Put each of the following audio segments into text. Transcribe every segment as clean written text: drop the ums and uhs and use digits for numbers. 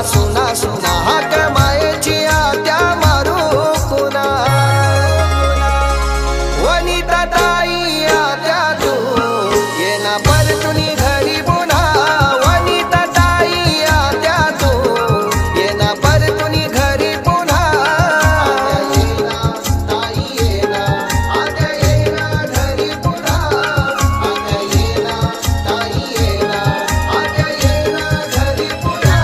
सुना सुना हाक मायेची आत्या मारू कुणा वनिता ताई आत्या तू येना परतुनी घरी पुन्हा वनिता ताई आत्या तू येना परतुनी घरी पुन्हा ताई येना आत्या येना घरी पुन्हा आत्या येना ताई येना आत्या येना घरी पुन्हा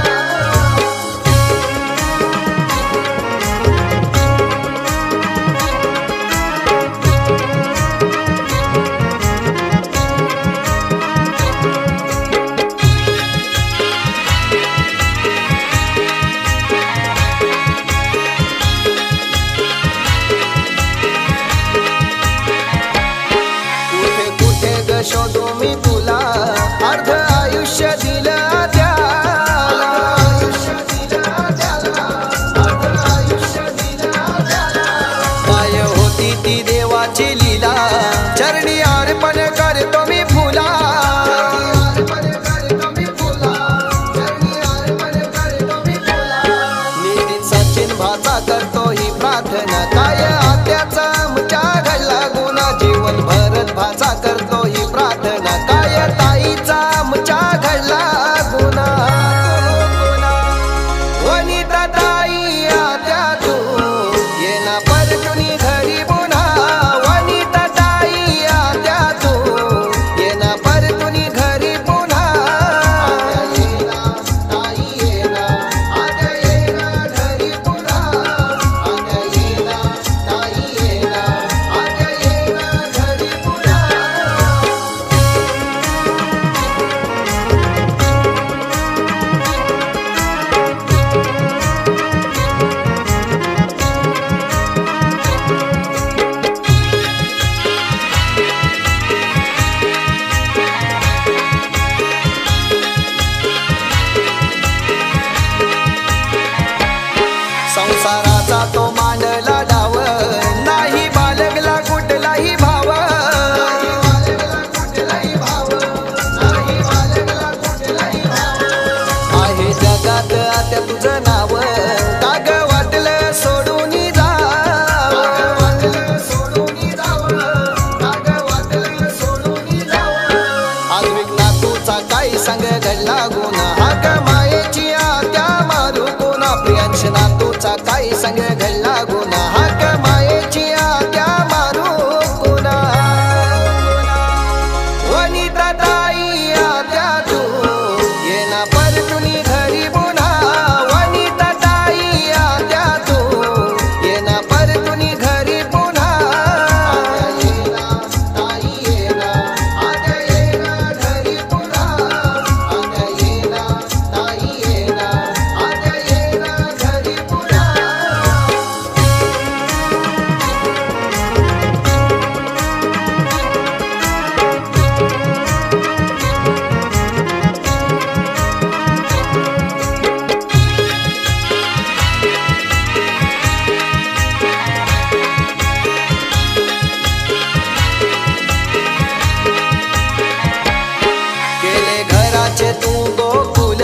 शोधू मी तुला अर्ध आयुष्य दिलं त्याला काय होती ती देवाची लीला चरणी अर्पण करतो मी फुला नितीन सचिन भाचा करतो ही प्रार्थना काय आत्याचा आमच्या घडला गुन्हा जीवन भरत भाचा करतो ही प्रार्थना काय ताईचा आमच्या घडला गुन्हा वनिता ताई आत्या तू येना परतुनी घरी पुन्हा वनिता ताई आत्या तू येना परतुनी घरी पुन्हा ताई येना आत्या येना घरी पुन्हा आत्या येना ताई येना आत्या येना घरी पुन्हा संसाराचा तो मांडला डाव नाही बाळगला कुठलाही भाव आहे जगात आता तुझं नाव काग वाटलं सोडून आद्विक नातूचा काही संग घडला गुन्हा हाक मायेची आत्या मारू कोणा प्रियांश नातूचा काही संग घडला गुन्हा हाक मायेची आत्या मारू कोणा वनिता ताई आत्या तू येना परतुनी घरी पुन्हा वनिता ताई आत्या तू येना परतुनी घरी पुन्हा ताई येना आत्या येना घरी पुन्हा आत्या येना ताई येना आत्या येना घरी पुन्हा केले घराचे तू गोकुल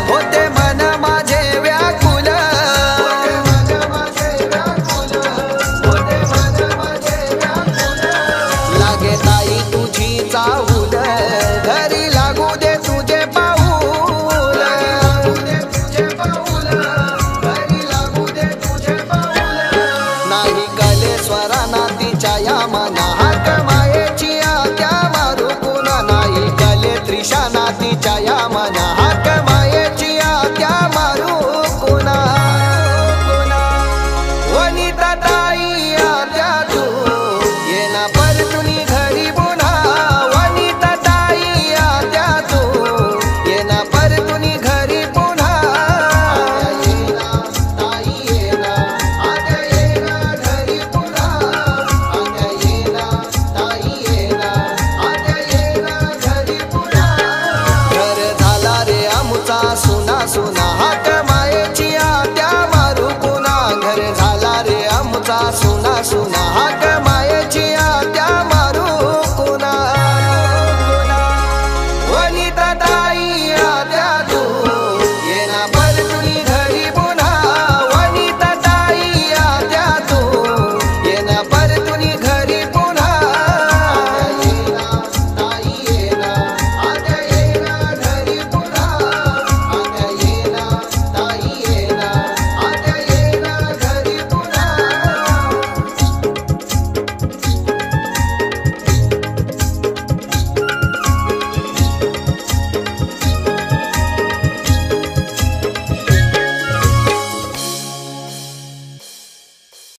होते मन माझे व्याकुल लागे ताई तुझी चाहूल घरी लागू दे तुझे पाऊल नाही कले स्वरा नातीच्या या मना हाक मायेची आत्या मारू पुन्हा नाही कले त्रिशा नातीच्या या मना